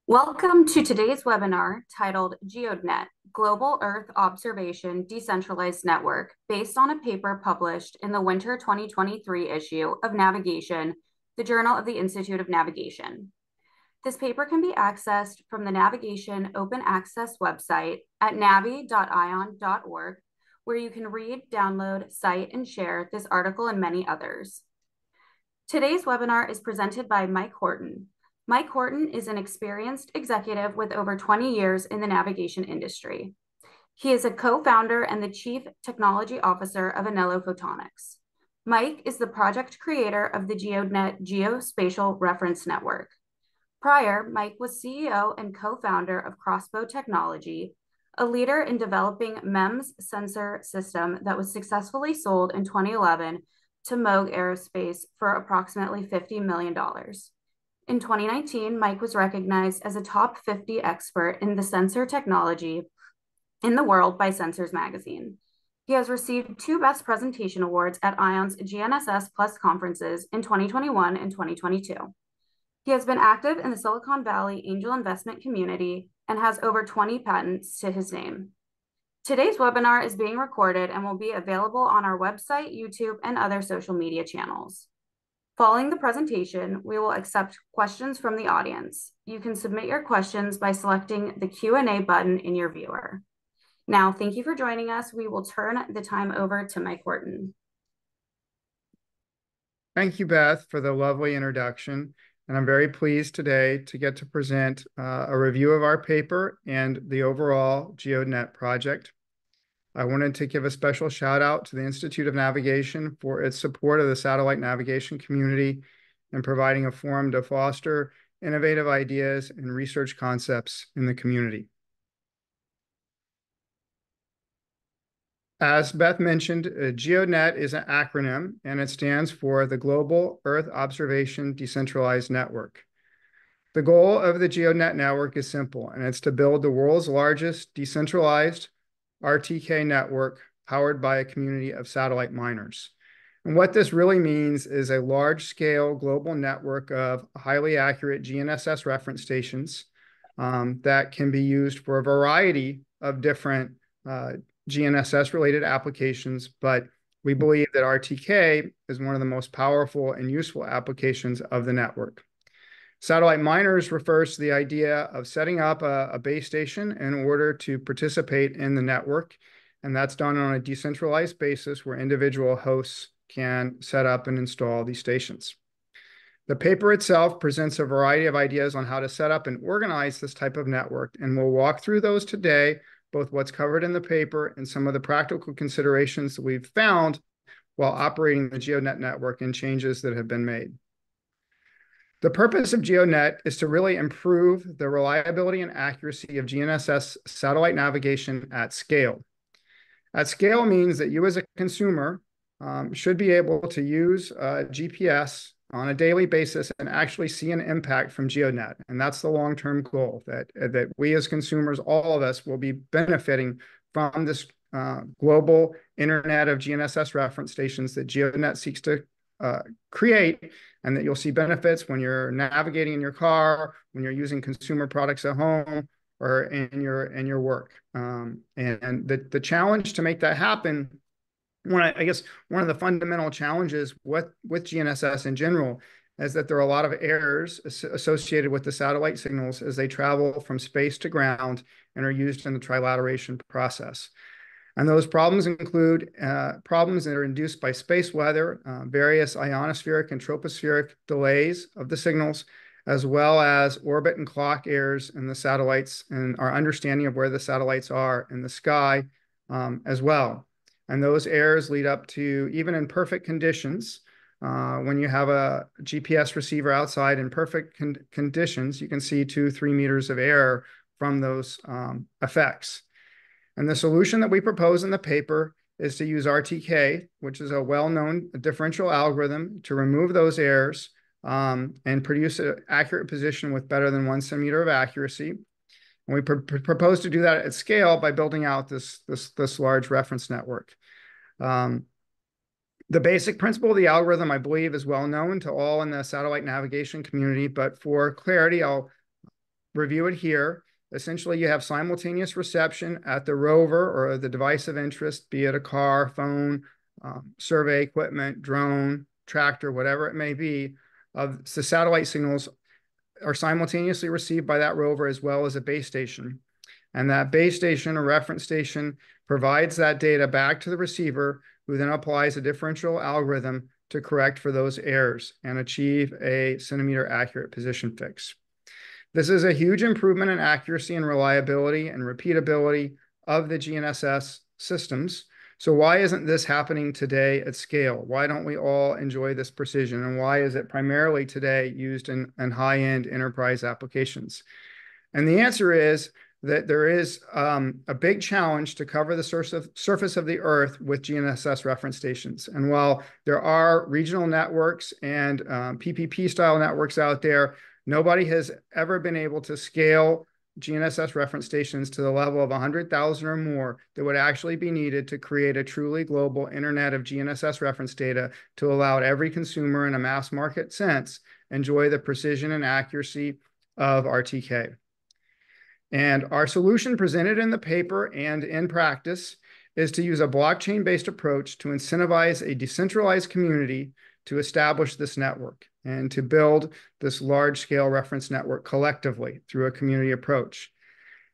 Welcome to today's webinar titled GEODNET, Global Earth Observation Decentralized Network, based on a paper published in the winter 2023 issue of Navigation, the Journal of the Institute of Navigation. This paper can be accessed from the Navigation Open Access website at navi.ion.org, where you can read, download, cite, and share this article and many others. Today's webinar is presented by Mike Horton. Mike Horton is an experienced executive with over 20 years in the navigation industry. He is a co-founder and the chief technology officer of Anello Photonics. Mike is the project creator of the GeoDNet Geospatial Reference Network. Prior, Mike was CEO and co-founder of Crossbow Technology, a leader in developing MEMS sensor system that was successfully sold in 2011 to Moog Aerospace for approximately $50 million. In 2019, Mike was recognized as a top 50 expert in the sensor technology in the world by Sensors Magazine. He has received 2 Best Presentation Awards at ION's GNSS Plus conferences in 2021 and 2022. He has been active in the Silicon Valley angel investment community and has over 20 patents to his name. Today's webinar is being recorded and will be available on our website, YouTube, and other social media channels. Following the presentation, we will accept questions from the audience. You can submit your questions by selecting the Q&A button in your viewer. Now, thank you for joining us. We will turn the time over to Mike Horton. Thank you, Beth, for the lovely introduction. And I'm very pleased today to get to present a review of our paper and the overall GEODNET project. I wanted to give a special shout out to the Institute of Navigation for its support of the satellite navigation community and providing a forum to foster innovative ideas and research concepts in the community. As Beth mentioned, GEODNET is an acronym, and it stands for the Global Earth Observation Decentralized Network. The goal of the GEODNET network is simple, and it's to build the world's largest decentralized RTK network powered by a community of satellite miners. And what this really means is a large-scale global network of highly accurate GNSS reference stations that can be used for a variety of different GNSS-related applications, but we believe that RTK is one of the most powerful and useful applications of the network. Satellite miners refers to the idea of setting up a base station in order to participate in the network, and that's done on a decentralized basis where individual hosts can set up and install these stations. The paper itself presents a variety of ideas on how to set up and organize this type of network, and we'll walk through those today, both what's covered in the paper and some of the practical considerations that we've found while operating the GEODNET network and changes that have been made. The purpose of GEODNET is to really improve the reliability and accuracy of GNSS satellite navigation at scale. At scale means that you as a consumer should be able to use GPS on a daily basis and actually see an impact from GEODNET. And that's the long-term goal, that we as consumers, all of us, will be benefiting from this global internet of GNSS reference stations that GEODNET seeks to create, and that you'll see benefits when you're navigating in your car, when you're using consumer products at home, or in your work. And the challenge to make that happen, I guess one of the fundamental challenges with GNSS in general is that there are a lot of errors associated with the satellite signals as they travel from space to ground and are used in the trilateration process. And those problems include problems that are induced by space weather, various ionospheric and tropospheric delays of the signals, as well as orbit and clock errors in the satellites and our understanding of where the satellites are in the sky as well. And those errors lead up to, even in perfect conditions, when you have a GPS receiver outside in perfect conditions, you can see 2-3 meters of error from those effects. And the solution that we propose in the paper is to use RTK, which is a well-known differential algorithm, to remove those errors and produce an accurate position with better than 1 centimeter of accuracy. And we propose to do that at scale by building out this large reference network. The basic principle of the algorithm, I believe, is well known to all in the satellite navigation community, but for clarity, I'll review it here. Essentially, you have simultaneous reception at the rover or the device of interest, be it a car, phone, survey equipment, drone, tractor, whatever it may be, of the satellite signals are simultaneously received by that rover as well as a base station. And that base station or reference station provides that data back to the receiver, who then applies a differential algorithm to correct for those errors and achieve a centimeter accurate position fix. This is a huge improvement in accuracy and reliability and repeatability of the GNSS systems. So why isn't this happening today at scale? Why don't we all enjoy this precision? And why is it primarily today used in high-end enterprise applications? And the answer is that there is a big challenge to cover the surface of the Earth with GNSS reference stations. And while there are regional networks and PPP-style networks out there, nobody has ever been able to scale GNSS reference stations to the level of 100,000 or more that would actually be needed to create a truly global internet of GNSS reference data to allow every consumer in a mass market sense enjoy the precision and accuracy of RTK. And our solution presented in the paper and in practice is to use a blockchain-based approach to incentivize a decentralized community to establish this network and to build this large-scale reference network collectively through a community approach.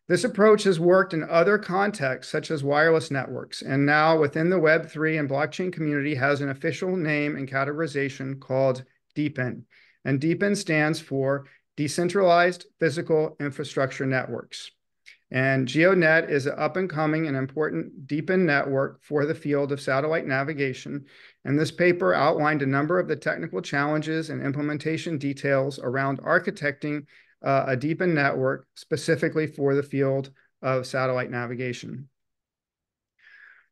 This approach has worked in other contexts, such as wireless networks, and now within the Web3 and blockchain community has an official name and categorization called DePIN. And DePIN stands for Decentralized Physical Infrastructure Networks. And GeoDNet is an up-and-coming and important DePIN network for the field of satellite navigation. And this paper outlined a number of the technical challenges and implementation details around architecting a DePIN network specifically for the field of satellite navigation.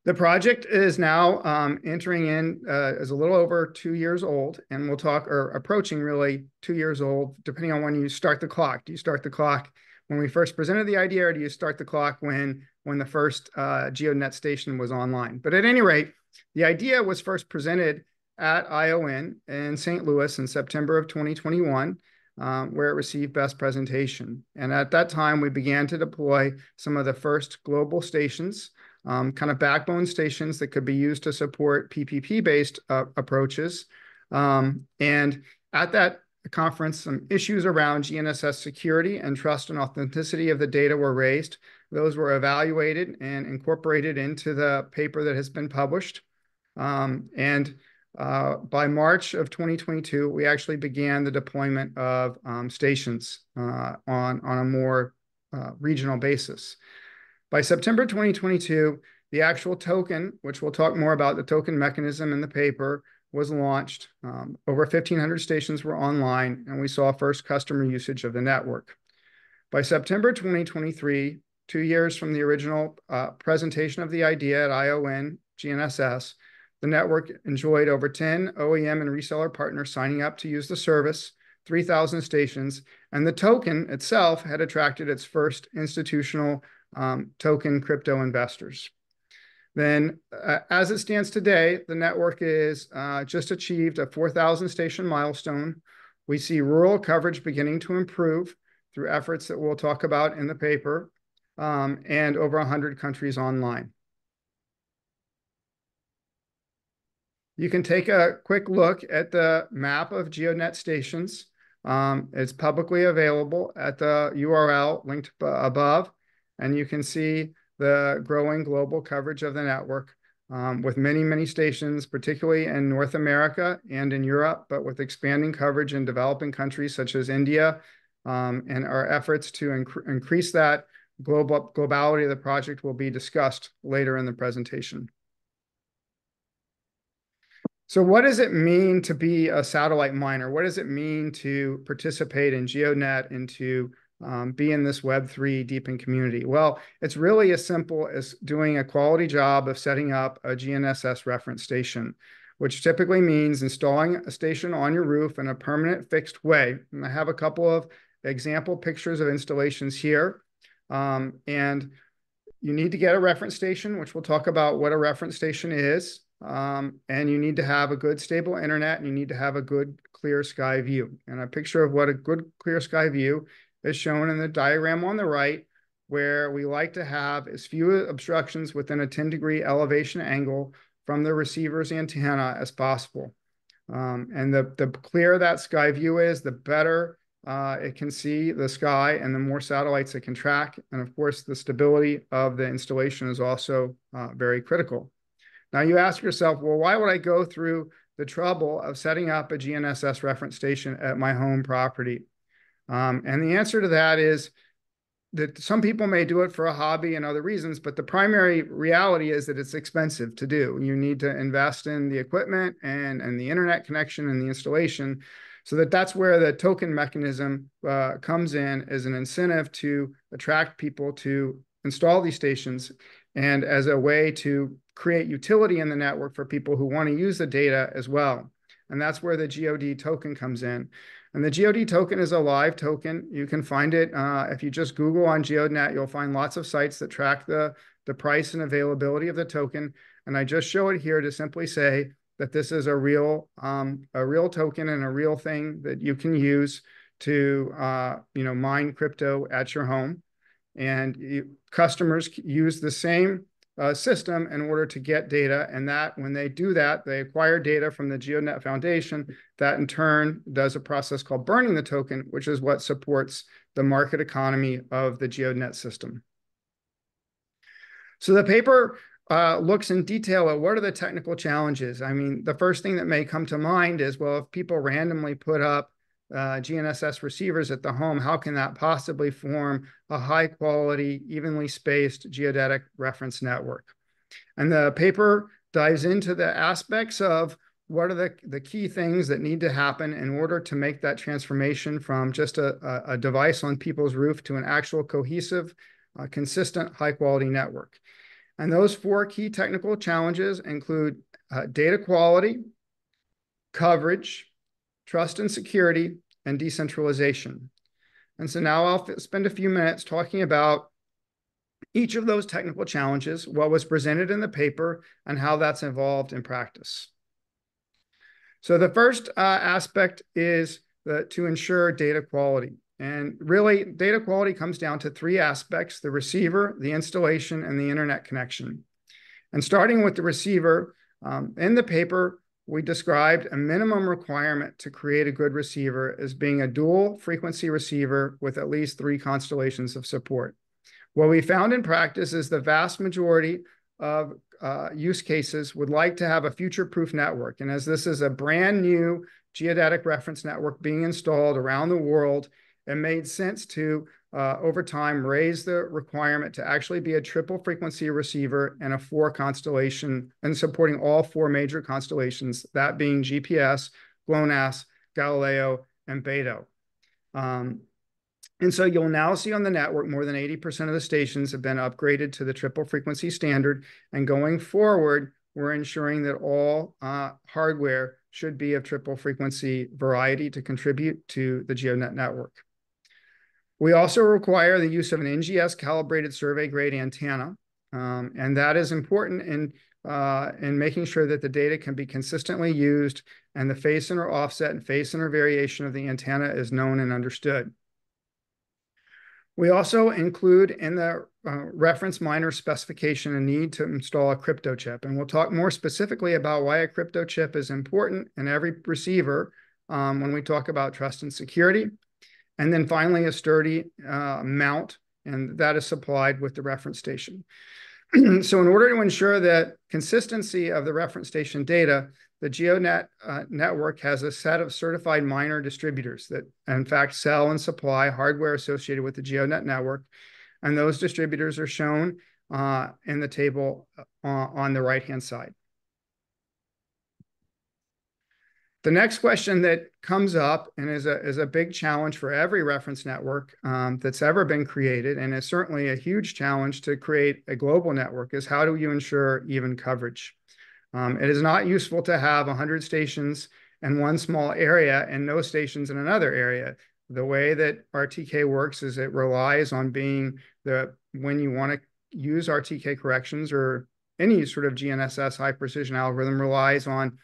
The project is now entering in is a little over 2 years old, and we'll talk, or approaching really 2 years old, depending on when you start the clock. Do you start the clock when we first presented the idea, or do you start the clock when the first GeoDNet station was online? But at any rate, the idea was first presented at ION in St. Louis in September of 2021, where it received Best Presentation. And at that time, we began to deploy some of the first global stations, kind of backbone stations that could be used to support PPP-based approaches. And at that conference, some issues around GNSS security and trust and authenticity of the data were raised. Those were evaluated and incorporated into the paper that has been published. By March of 2022, we actually began the deployment of stations on a more regional basis. By September 2022, the actual token, which we'll talk more about the token mechanism in the paper, was launched. Over 1,500 stations were online, and we saw first customer usage of the network. By September 2023, 2 years from the original presentation of the idea at ION GNSS, the network enjoyed over 10 OEM and reseller partners signing up to use the service, 3,000 stations, and the token itself had attracted its first institutional token crypto investors. Then, as it stands today, the network is just achieved a 4,000 station milestone. We see rural coverage beginning to improve through efforts that we'll talk about in the paper, and over 100 countries online. You can take a quick look at the map of GeoDNet stations. It's publicly available at the URL linked above, and you can see the growing global coverage of the network with many, many stations, particularly in North America and in Europe, but with expanding coverage in developing countries such as India, and our efforts to increase that globality of the project will be discussed later in the presentation. So what does it mean to be a satellite miner? What does it mean to participate in GeoDNet and to be in this Web3 DePIN community? Well, it's really as simple as doing a quality job of setting up a GNSS reference station, which typically means installing a station on your roof in a permanent fixed way. And I have a couple of example pictures of installations here. And you need to get a reference station, which we'll talk about what a reference station is. And you need to have a good stable internet, and you need to have a good clear sky view. And a picture of what a good clear sky view as shown in the diagram on the right, where we like to have as few obstructions within a 10-degree elevation angle from the receiver's antenna as possible. And the clearer that sky view is, the better it can see the sky and the more satellites it can track. And of course, the stability of the installation is also very critical. Now you ask yourself, well, why would I go through the trouble of setting up a GNSS reference station at my home property? And the answer to that is that some people may do it for a hobby and other reasons, but the primary reality is that it's expensive to do. You need to invest in the equipment and the internet connection and the installation. So that's where the token mechanism comes in as an incentive to attract people to install these stations and as a way to create utility in the network for people who want to use the data as well. And that's where the GEOD token comes in. And the GEOD token is a live token. You can find it if you just Google on GeoDNet, you'll find lots of sites that track the price and availability of the token. And I just show it here to simply say that this is a real token and a real thing that you can use to mine crypto at your home. And customers use the same system in order to get data, and that when they do that, they acquire data from the GeoDNet Foundation. That in turn does a process called burning the token, which is what supports the market economy of the GeoDNet system. So the paper looks in detail at what are the technical challenges. I mean, the first thing that may come to mind is, well, if people randomly put up GNSS receivers at the home, how can that possibly form a high quality, evenly spaced geodetic reference network? And the paper dives into the aspects of what are the key things that need to happen in order to make that transformation from just a device on people's roof to an actual cohesive, consistent, high quality network. And those 4 key technical challenges include data quality, coverage, trust and security, and decentralization. And so now I'll spend a few minutes talking about each of those technical challenges, what was presented in the paper, and how that's evolved in practice. So the first aspect is to ensure data quality. And really, data quality comes down to 3 aspects: the receiver, the installation, and the internet connection. And starting with the receiver, in the paper, we described a minimum requirement to create a good receiver as being a dual frequency receiver with at least 3 constellations of support. What we found in practice is the vast majority of use cases would like to have a future-proof network. And as this is a brand new geodetic reference network being installed around the world, it made sense to, over time, raise the requirement to actually be a triple frequency receiver and a 4 constellation, and supporting all 4 major constellations, that being GPS, GLONASS, Galileo, and Beidou. And so you'll now see on the network more than 80% of the stations have been upgraded to the triple frequency standard. And going forward, we're ensuring that all hardware should be of triple frequency variety to contribute to the GeoDNet network. We also require the use of an NGS calibrated survey grade antenna. And that is important in making sure that the data can be consistently used and the phase center offset and phase center variation of the antenna is known and understood. We also include in the reference miner specification a need to install a crypto chip. And we'll talk more specifically about why a crypto chip is important in every receiver when we talk about trust and security. And then finally, a sturdy mount, and that is supplied with the reference station. So in order to ensure that consistency of the reference station data, the GeoDNet network has a set of certified miner distributors that, in fact, sell and supply hardware associated with the GeoDNet network. And those distributors are shown in the table on the right-hand side. The next question that comes up and is a big challenge for every reference network that's ever been created, and is certainly a huge challenge to create a global network, is how do you ensure even coverage? It is not useful to have 100 stations in one small area and no stations in another area. The way that RTK works is it relies on being when you want to use RTK corrections or any sort of GNSS high precision algorithm relies on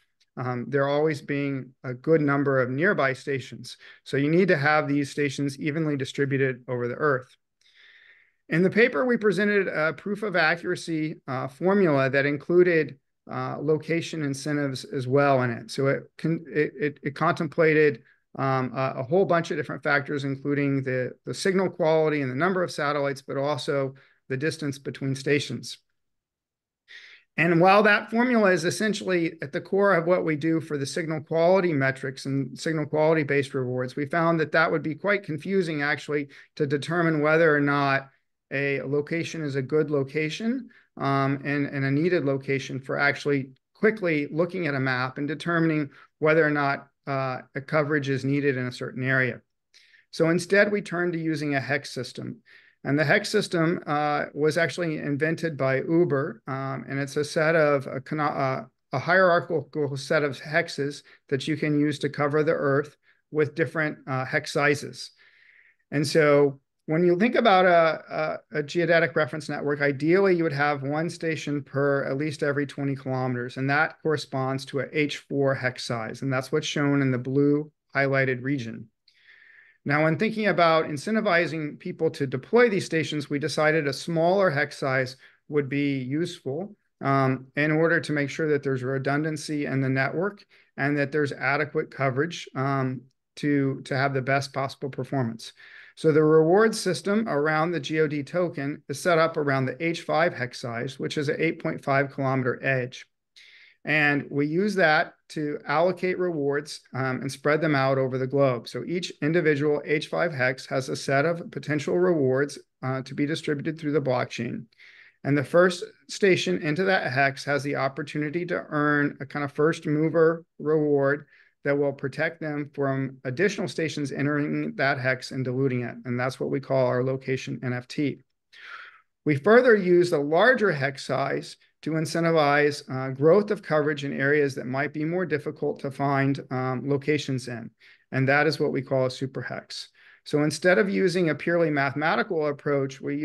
there always being a good number of nearby stations. So you need to have these stations evenly distributed over the Earth. In the paper, we presented a proof of accuracy formula that included location incentives as well in it. So it contemplated a whole bunch of different factors, including the signal quality and the number of satellites, but also the distance between stations. And while that formula is essentially at the core of what we do for the signal quality metrics and signal quality based rewards, we found that that would be quite confusing actually to determine whether or not a location is a good location and a needed location for actually quickly looking at a map and determining whether or not a coverage is needed in a certain area. So instead, we turned to using a hex system. And the hex system was actually invented by Uber, and it's a set of a hierarchical set of hexes that you can use to cover the Earth with different hex sizes. And so when you think about a geodetic reference network, ideally you would have one station per at least every 20 kilometers, and that corresponds to a H4 hex size, and that's what's shown in the blue highlighted region. Now, when thinking about incentivizing people to deploy these stations, we decided a smaller hex size would be useful in order to make sure that there's redundancy in the network and that there's adequate coverage to have the best possible performance. So the reward system around the GeoD token is set up around the H5 hex size, which is an 8.5 kilometer edge. And we use that to allocate rewards and spread them out over the globe. So each individual H5 hex has a set of potential rewards to be distributed through the blockchain. And the first station into that hex has the opportunity to earn a kind of first mover reward that will protect them from additional stations entering that hex and diluting it. And that's what we call our location NFT. We further use the larger hex size to incentivize growth of coverage in areas that might be more difficult to find locations in. And that is what we call a super hex. So instead of using a purely mathematical approach, we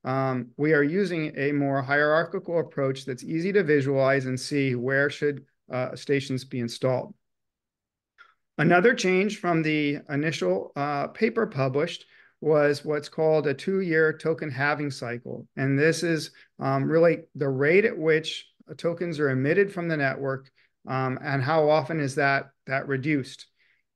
are using a more hierarchical approach that's easy to visualize and see where should stations be installed. Another change from the initial paper published was what's called a 2-year token halving cycle. And this is really the rate at which tokens are emitted from the network and how often is that reduced.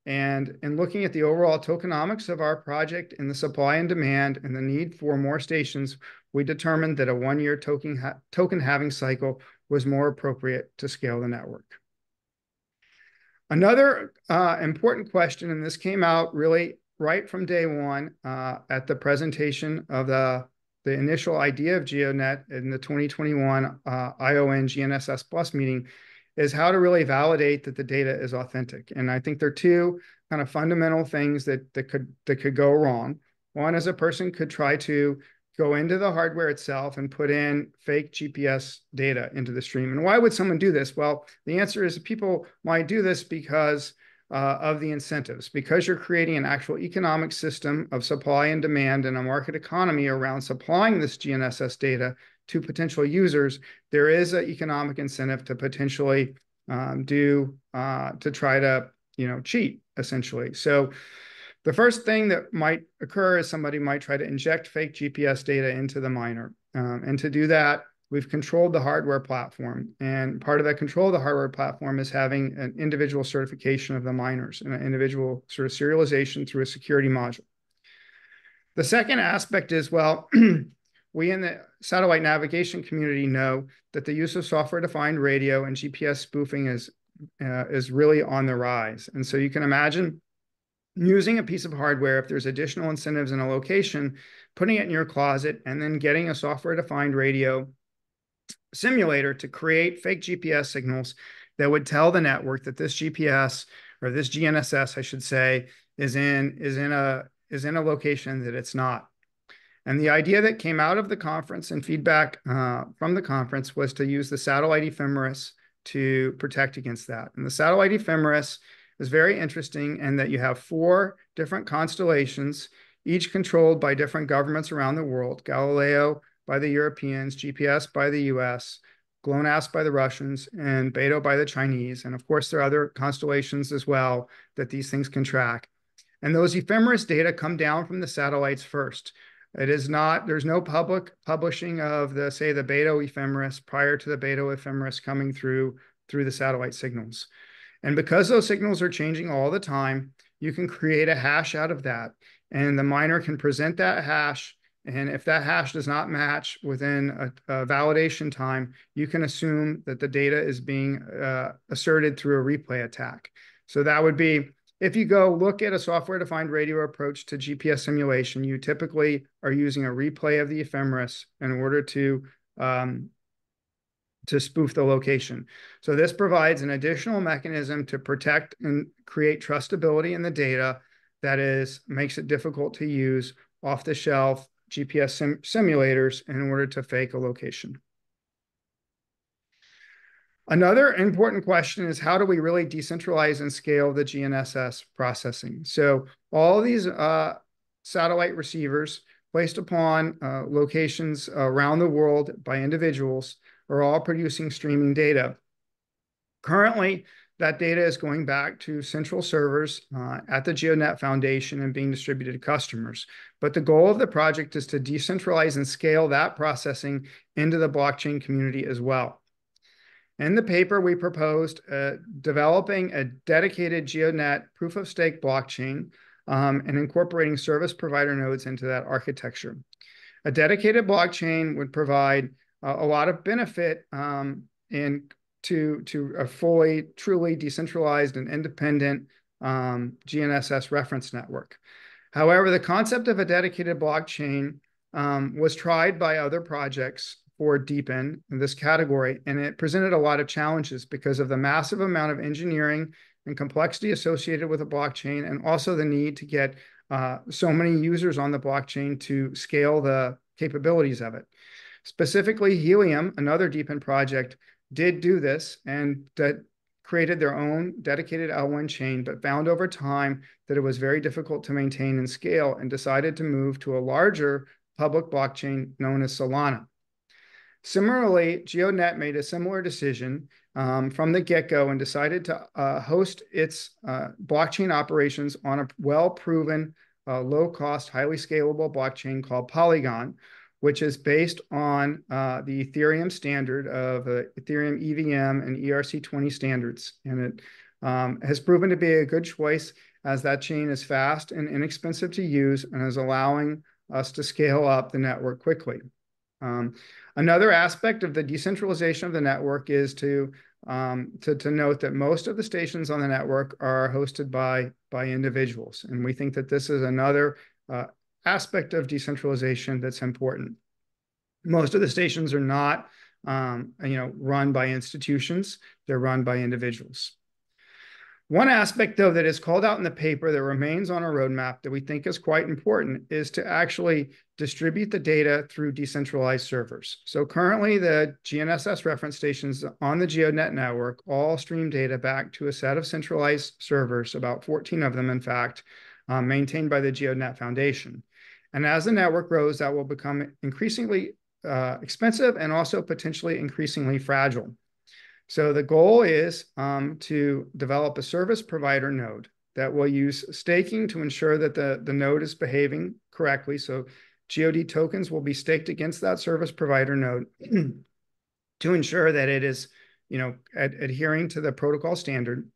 And in looking at the overall tokenomics of our project and the supply and demand and the need for more stations, we determined that a 1-year token halving cycle was more appropriate to scale the network. Another important question, and this came out really right from day one at the presentation of the initial idea of GeoDNet in the 2021 ION GNSS Plus meeting, is how to really validate that the data is authentic. And I think there are two kind of fundamental things that could go wrong. One is a person could try to go into the hardware itself and put in fake GPS data into the stream. And why would someone do this? Well, the answer is people might do this because of the incentives. Because you're creating an actual economic system of supply and demand and a market economy around supplying this GNSS data to potential users, there is an economic incentive to potentially to try to cheat, essentially. So the first thing that might occur is somebody might try to inject fake GPS data into the miner. And to do that, we've controlled the hardware platform. And part of that control of the hardware platform is having an individual certification of the miners and an individual sort of serialization through a security module. The second aspect is, well, we in the satellite navigation community know that the use of software-defined radio and GPS spoofing is really on the rise. And so you can imagine using a piece of hardware, if there's additional incentives in a location, putting it in your closet, and then getting a software-defined radio simulator to create fake GPS signals that would tell the network that this GPS, or this GNSS, I should say, is in a location that it's not. And the idea that came out of the conference and feedback from the conference was to use the satellite ephemeris to protect against that. And the satellite ephemeris is very interesting in that you have 4 different constellations, each controlled by different governments around the world: Galileo by the Europeans, GPS by the US, GLONASS by the Russians, and BETO by the Chinese. And of course, there are other constellations as well that these things can track. And those ephemeris data come down from the satellites first. It is not, there's no public publishing of the, say, the BETO ephemeris prior to the BETO ephemeris coming through the satellite signals. And because those signals are changing all the time, you can create a hash out of that. And the miner can present that hash. And if that hash does not match within a validation time, you can assume that the data is being asserted through a replay attack. So that would be, if you go look at a software-defined radio approach to GPS simulation, you typically are using a replay of the ephemeris in order to spoof the location. So this provides an additional mechanism to protect and create trustability in the data that makes it difficult to use off-the-shelf GPS simulators in order to fake a location. Another important question is, how do we really decentralize and scale the GNSS processing? So all these satellite receivers placed upon locations around the world by individuals are all producing streaming data. Currently, that data is going back to central servers at the GeoDNet Foundation and being distributed to customers. But the goal of the project is to decentralize and scale that processing into the blockchain community as well. In the paper, we proposed developing a dedicated GeoDNet proof-of-stake blockchain and incorporating service provider nodes into that architecture. A dedicated blockchain would provide a lot of benefit to a fully, truly decentralized and independent GNSS reference network. However, the concept of a dedicated blockchain was tried by other projects for DeepIn in this category, and it presented a lot of challenges because of the massive amount of engineering and complexity associated with a blockchain, and also the need to get so many users on the blockchain to scale the capabilities of it. Specifically, Helium, another DeepIn project, did do this and that created their own dedicated L1 chain, but found over time that it was very difficult to maintain and scale, and decided to move to a larger public blockchain known as Solana. Similarly, GeoDNet made a similar decision from the get-go and decided to host its blockchain operations on a well-proven, low-cost, highly scalable blockchain called Polygon, which is based on the Ethereum standard of Ethereum EVM and ERC20 standards. And it has proven to be a good choice, as that chain is fast and inexpensive to use and is allowing us to scale up the network quickly. Another aspect of the decentralization of the network is to note that most of the stations on the network are hosted by individuals. And we think that this is another aspect of decentralization that's important. Most of the stations are not run by institutions. They're run by individuals. One aspect, though, that is called out in the paper that remains on our roadmap that we think is quite important is to actually distribute the data through decentralized servers. So currently, the GNSS reference stations on the GeoDNet network all stream data back to a set of centralized servers, about 14 of them, in fact, maintained by the GeoDNet Foundation. And as the network grows, that will become increasingly expensive and also potentially increasingly fragile. So the goal is to develop a service provider node that will use staking to ensure that the node is behaving correctly. So GeoD tokens will be staked against that service provider node to ensure that it is, adhering to the protocol standard.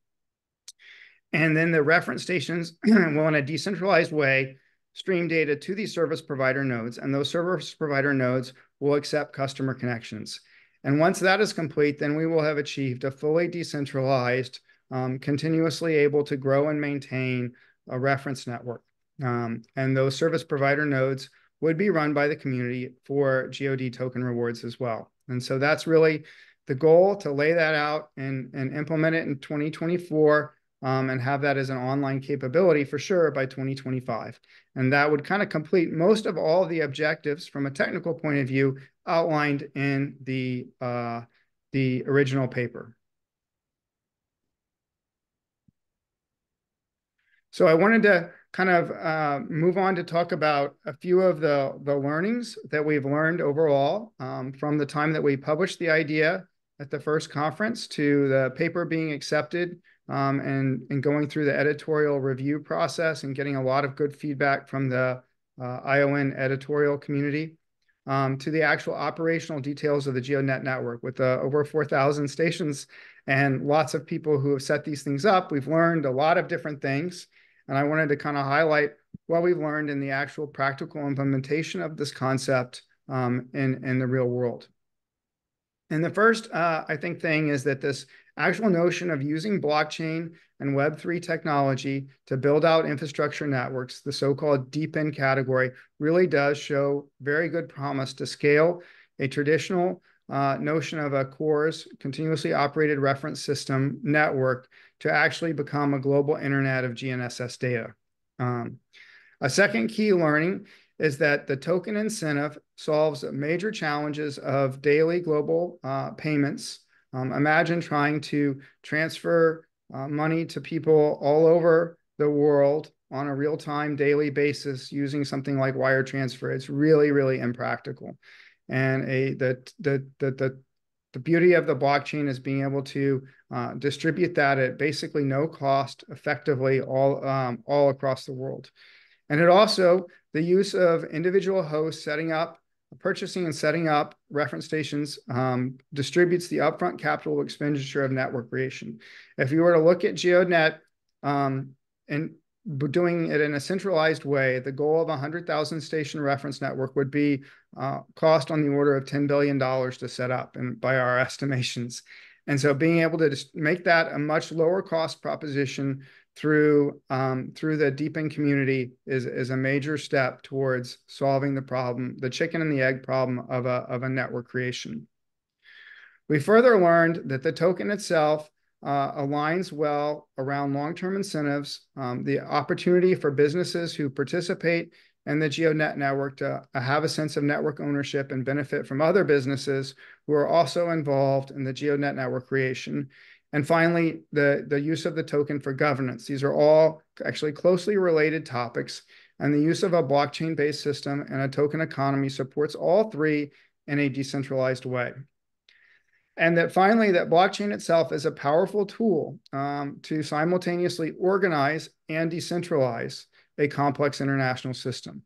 And then the reference stations will, in a decentralized way, stream data to these service provider nodes, and those service provider nodes will accept customer connections. And once that is complete, then we will have achieved a fully decentralized, continuously able to grow and maintain a reference network. And those service provider nodes would be run by the community for GeoD token rewards as well. And so that's really the goal, to lay that out and implement it in 2024 and have that as an online capability for sure by 2025. And that would kind of complete most of all the objectives from a technical point of view outlined in the original paper. So I wanted to kind of move on to talk about a few of the learnings that we've learned overall from the time that we published the idea at the first conference to the paper being accepted and going through the editorial review process and getting a lot of good feedback from the ION editorial community, to the actual operational details of the GeoDNet network with over 4,000 stations and lots of people who have set these things up. We've learned a lot of different things, and I wanted to kind of highlight what we've learned in the actual practical implementation of this concept in the real world. And the first, I think, thing is that this actual notion of using blockchain and Web3 technology to build out infrastructure networks, the so-called deep in category, really does show very good promise to scale a traditional notion of a CORS, continuously operated reference system network, to actually become a global internet of GNSS data. A second key learning is that the token incentive solves major challenges of daily global payments. Imagine trying to transfer money to people all over the world on a real-time daily basis using something like wire transfer. It's really, really impractical. And the beauty of the blockchain is being able to distribute that at basically no cost effectively all across the world. And it also, the use of individual hosts setting up, purchasing and setting up reference stations distributes the upfront capital expenditure of network creation. If you were to look at GEODNET and doing it in a centralized way, the goal of a 100,000 station reference network would be cost on the order of $10 billion to set up, and by our estimations. And so being able to just make that a much lower cost proposition through the deep-in community is a major step towards solving the problem, the chicken and the egg problem of a network creation. We further learned that the token itself aligns well around long-term incentives, the opportunity for businesses who participate in the GeoDNet network to have a sense of network ownership and benefit from other businesses who are also involved in the GeoDNet network creation. And finally, the use of the token for governance. These are all actually closely related topics, and the use of a blockchain-based system and a token economy supports all three in a decentralized way. And that finally, that blockchain itself is a powerful tool to simultaneously organize and decentralize a complex international system.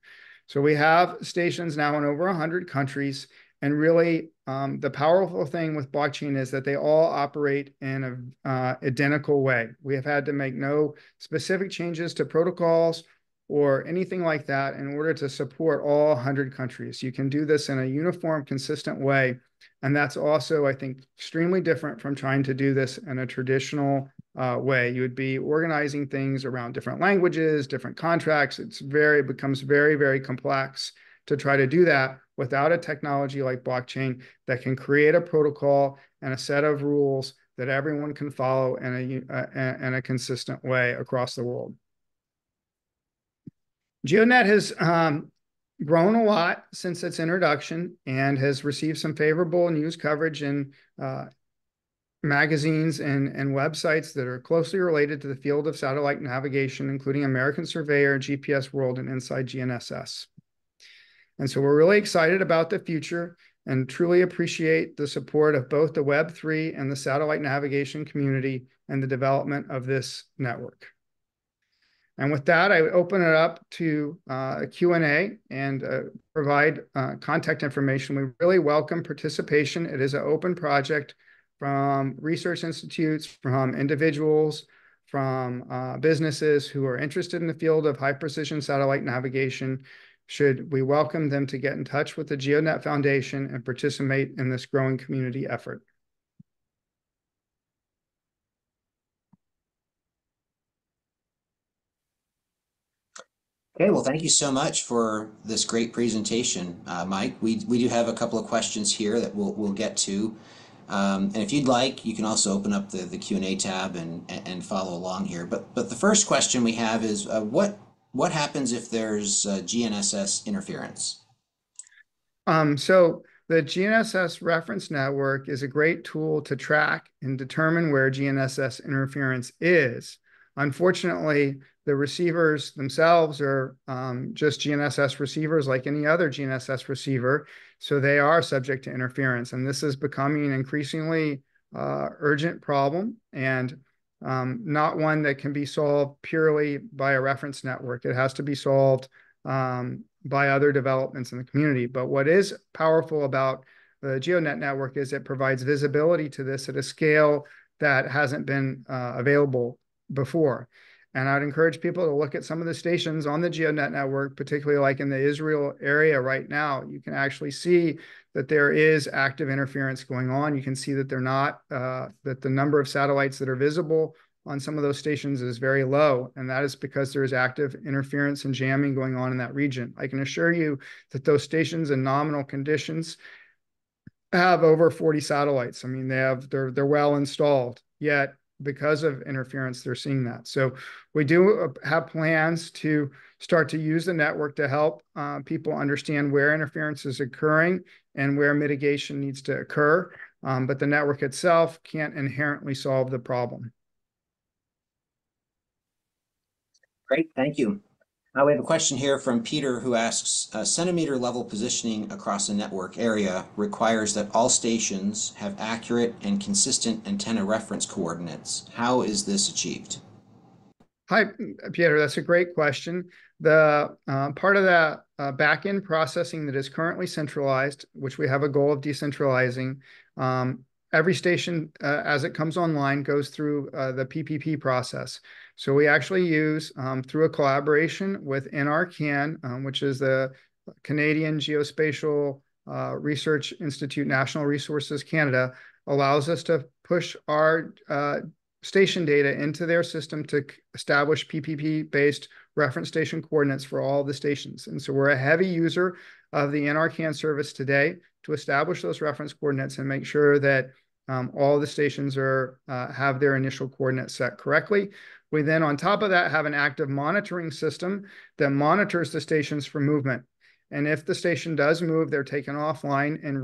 So we have stations now in over 100 countries, and really the powerful thing with blockchain is that they all operate in an identical way. We have had to make no specific changes to protocols or anything like that in order to support all 100 countries. You can do this in a uniform, consistent way. And that's also, I think, extremely different from trying to do this in a traditional way. You would be organizing things around different languages, different contracts. It becomes very, very complex to try to do that without a technology like blockchain that can create a protocol and a set of rules that everyone can follow in a consistent way across the world. GeoDNet has grown a lot since its introduction and has received some favorable news coverage in magazines and websites that are closely related to the field of satellite navigation, including American Surveyor, GPS World, and Inside GNSS. And so we're really excited about the future and truly appreciate the support of both the Web3 and the satellite navigation community and the development of this network. And with that, I open it up to a Q&A and provide contact information. We really welcome participation. It is an open project from research institutes, from individuals, from businesses who are interested in the field of high-precision satellite navigation. We welcome them to get in touch with the GeoDNet Foundation and participate in this growing community effort. Okay, well, thank you so much for this great presentation, Mike. We do have a couple of questions here that we'll get to. And if you'd like, you can also open up the Q&A tab and follow along here. But the first question we have is, what happens if there's GNSS interference? So the GNSS reference network is a great tool to track and determine where GNSS interference is. Unfortunately, the receivers themselves are just GNSS receivers like any other GNSS receiver, so they are subject to interference. And this is becoming an increasingly urgent problem, and not one that can be solved purely by a reference network. It has to be solved by other developments in the community. But what is powerful about the GeoDNet network is it provides visibility to this at a scale that hasn't been available before. And I'd encourage people to look at some of the stations on the GeoDNet network, particularly like in the Israel area right now. You can actually see that there is active interference going on. You can see that that the number of satellites that are visible on some of those stations is very low, and that is because there is active interference and jamming going on in that region. I can assure you that those stations in nominal conditions have over 40 satellites. I mean, they're well installed, yet because of interference, they're seeing that. So we do have plans to start to use the network to help people understand where interference is occurring and where mitigation needs to occur. But the network itself can't inherently solve the problem. Great, thank you. We have a question here from Peter who asks, centimeter level positioning across a network area requires that all stations have accurate and consistent antenna reference coordinates. How is this achieved? Hi, Peter, that's a great question. The part of that back-end processing that is currently centralized, which we have a goal of decentralizing, every station as it comes online goes through the PPP process. So we actually use, through a collaboration with NRCan, which is the Canadian Geospatial Research Institute, National Resources Canada, allows us to push our station data into their system to establish PPP-based reference station coordinates for all the stations. And so we're a heavy user of the NRCan service today to establish those reference coordinates and make sure that all the stations have their initial coordinates set correctly. We then, on top of that, have an active monitoring system that monitors the stations for movement. And if the station does move, they're taken offline and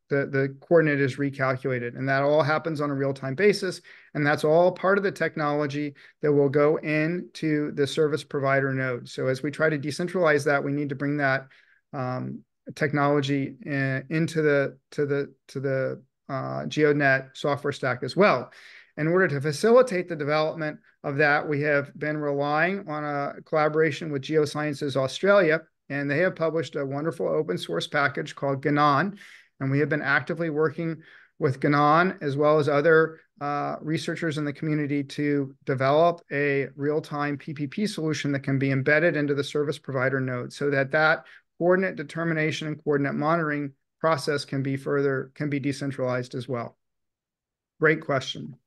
the coordinate is recalculated. And that all happens on a real-time basis. And that's all part of the technology that will go into the service provider node. So as we try to decentralize that, we need to bring that technology into the GeoDNet software stack as well. In order to facilitate the development of that, we have been relying on a collaboration with Geosciences Australia, and they have published a wonderful open source package called GNON. And we have been actively working with GNON as well as other researchers in the community to develop a real-time PPP solution that can be embedded into the service provider node so that coordinate determination and coordinate monitoring process can be decentralized as well. Great question.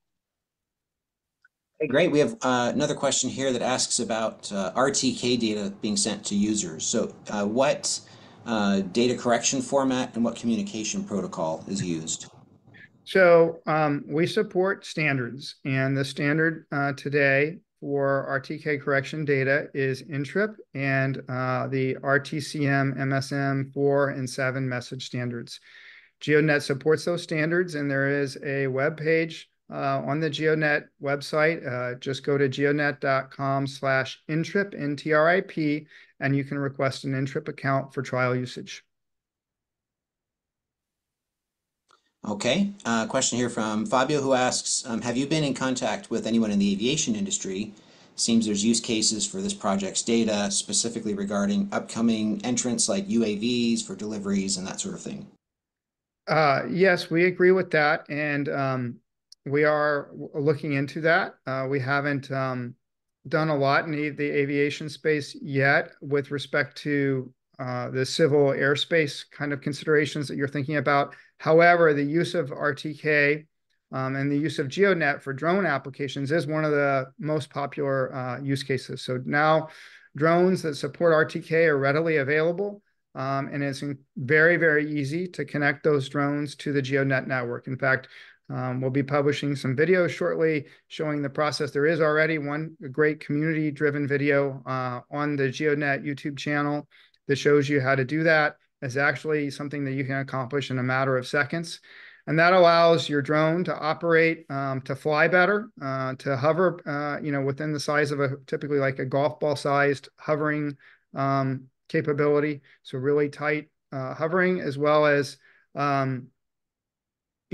Okay, great. We have another question here that asks about RTK data being sent to users. So what data correction format and what communication protocol is used? So we support standards, and the standard today for RTK correction data is NTRIP and the RTCM MSM 4 and 7 message standards. GeoDNet supports those standards, and there is a web page on the GeoDNet website. Just go to geodnet.com/NTRIP, NTRIP, and you can request an NTRIP account for trial usage. Okay, question here from Fabio who asks, have you been in contact with anyone in the aviation industry? Seems there's use cases for this project's data, specifically regarding upcoming entrants like UAVs for deliveries and that sort of thing. Yes, we agree with that, and we are looking into that. We haven't done a lot in the aviation space yet with respect to the civil airspace kind of considerations that you're thinking about. However, the use of RTK and the use of GeoDNet for drone applications is one of the most popular use cases. So now drones that support RTK are readily available, and it's very, very easy to connect those drones to the GeoDNet network. In fact, we'll be publishing some videos shortly showing the process. There is already one great community-driven video on the GeoDNet YouTube channel that shows you how to do that. It's actually something that you can accomplish in a matter of seconds. And that allows your drone to operate, to fly better, to hover, within the size of typically like a golf ball sized hovering capability. So really tight hovering, as well as,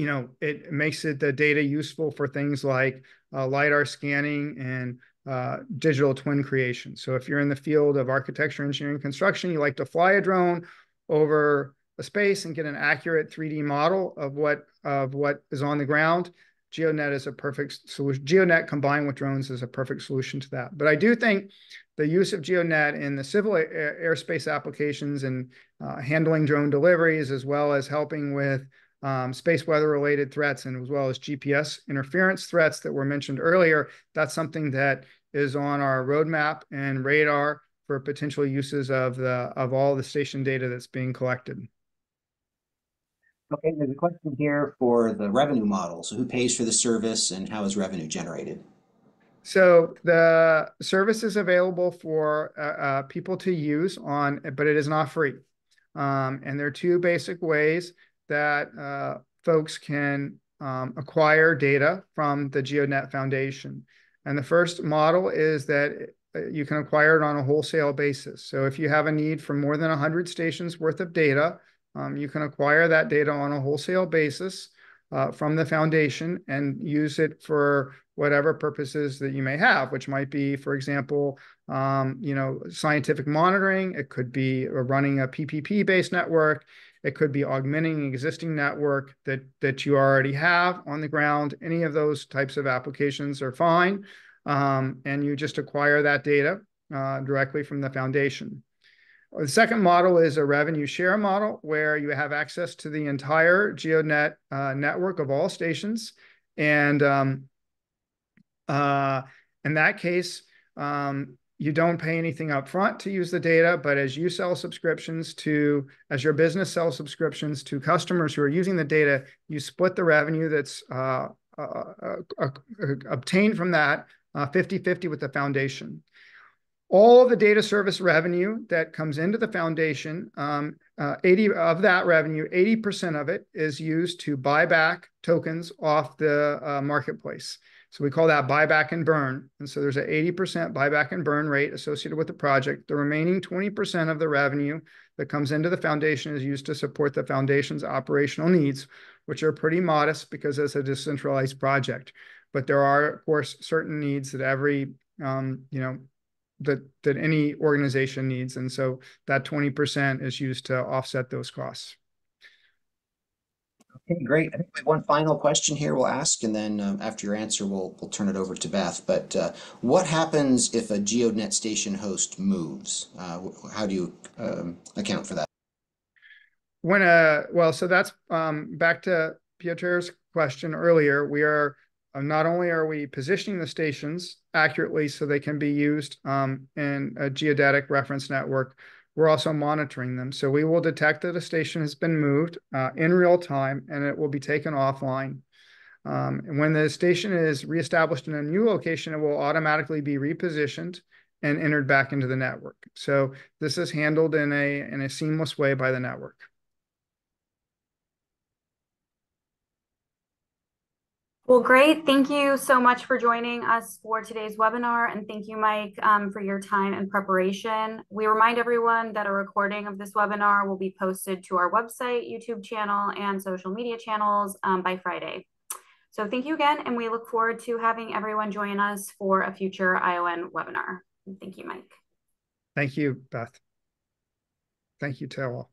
it makes the data useful for things like LiDAR scanning and digital twin creation. So if you're in the field of architecture, engineering, construction, you like to fly a drone over a space and get an accurate 3D model of what is on the ground, GeoDNet is a perfect solution. GeoDNet combined with drones is a perfect solution to that. But I do think the use of GeoDNet in the civil airspace applications and handling drone deliveries, as well as helping with space weather related threats, and as well as GPS interference threats that were mentioned earlier, that's something that is on our roadmap and radar for potential uses of all the station data that's being collected. Okay, there's a question here for the revenue model. So who pays for the service and how is revenue generated? So the service is available for people to use but it is not free. And there are two basic ways that folks can acquire data from the GeoDNet Foundation. And the first model is that you can acquire it on a wholesale basis. So if you have a need for more than 100 stations worth of data, you can acquire that data on a wholesale basis from the foundation and use it for whatever purposes that you may have, which might be, for example, scientific monitoring. It could be running a PPP-based network. It could be augmenting an existing network that you already have on the ground. Any of those types of applications are fine. And you just acquire that data directly from the foundation. The second model is a revenue share model, where you have access to the entire GeoDNet network of all stations. And in that case, you don't pay anything up front to use the data, but as your business sells subscriptions to customers who are using the data, you split the revenue that's obtained from that 50-50 with the foundation. All of the data service revenue that comes into the foundation, 80% of that revenue, 80% of it is used to buy back tokens off the marketplace. So we call that buyback and burn. And so there's an 80% buyback and burn rate associated with the project. The remaining 20% of the revenue that comes into the foundation is used to support the foundation's operational needs, which are pretty modest because it's a decentralized project. But there are, of course, certain needs that that any organization needs. And so that 20% is used to offset those costs. Okay, great. I think we have one final question here we'll ask, and then after your answer, we'll turn it over to Beth. But what happens if a GeoDNet station host moves? How do you account for that? So that's back to Piotr's question earlier. We are not only are we positioning the stations accurately so they can be used in a geodetic reference network, we're also monitoring them. So we will detect that a station has been moved in real time, and it will be taken offline. And when the station is reestablished in a new location, it will automatically be repositioned and entered back into the network. So this is handled in a seamless way by the network. Well, great. Thank you so much for joining us for today's webinar. And thank you, Mike, for your time and preparation. We remind everyone that a recording of this webinar will be posted to our website, YouTube channel, and social media channels by Friday. So thank you again, and we look forward to having everyone join us for a future ION webinar. Thank you, Mike. Thank you, Beth. Thank you to all.